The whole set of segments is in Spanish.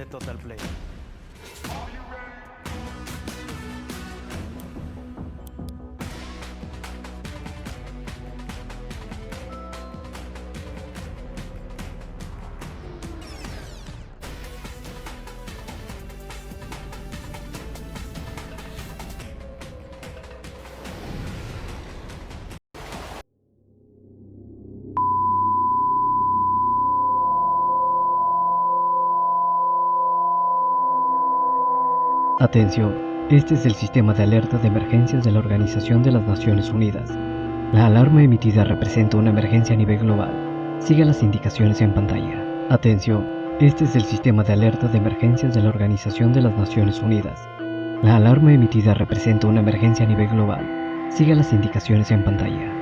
de Total Play. Atención, este es el sistema de alerta de emergencias de la Organización de las Naciones Unidas. La alarma emitida representa una emergencia a nivel global. Siga las indicaciones en pantalla. Atención, este es el sistema de alerta de emergencias de la Organización de las Naciones Unidas. La alarma emitida representa una emergencia a nivel global. Siga las indicaciones en pantalla.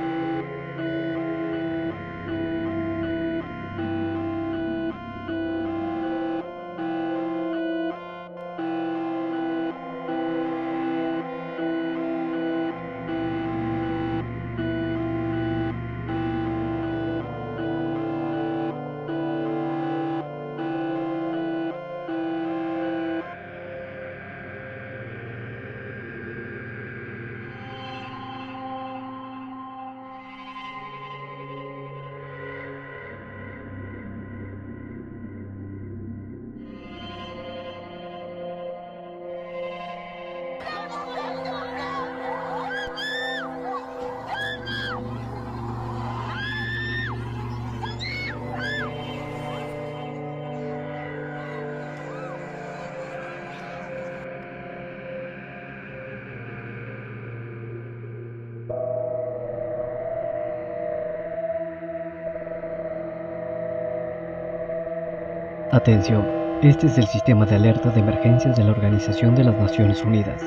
Atención, este es el sistema de alerta de emergencias de la Organización de las Naciones Unidas.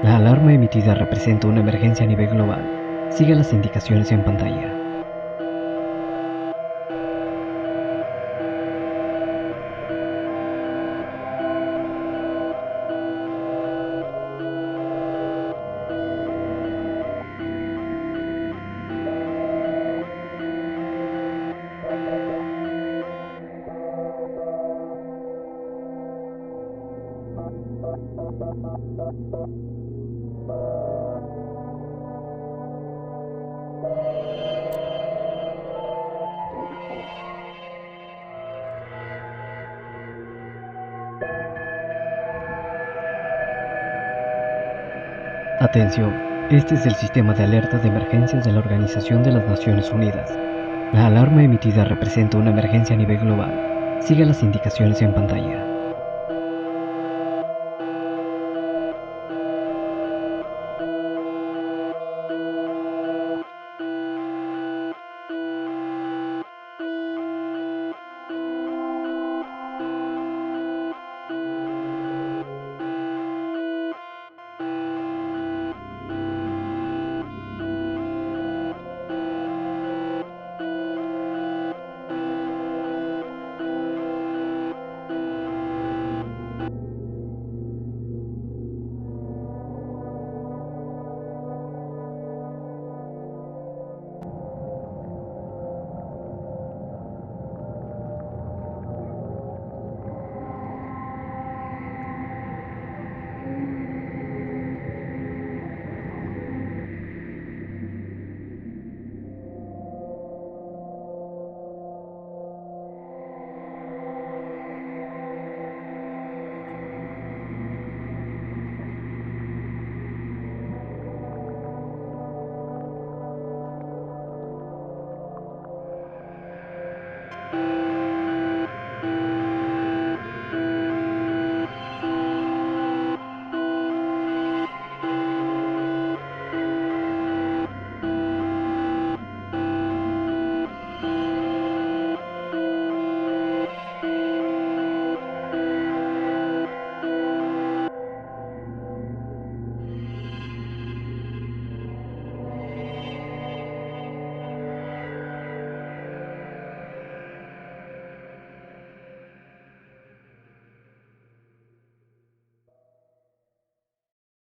La alarma emitida representa una emergencia a nivel global. Siga las indicaciones en pantalla. Atención, este es el sistema de alerta de emergencias de la Organización de las Naciones Unidas. La alarma emitida representa una emergencia a nivel global. Siga las indicaciones en pantalla.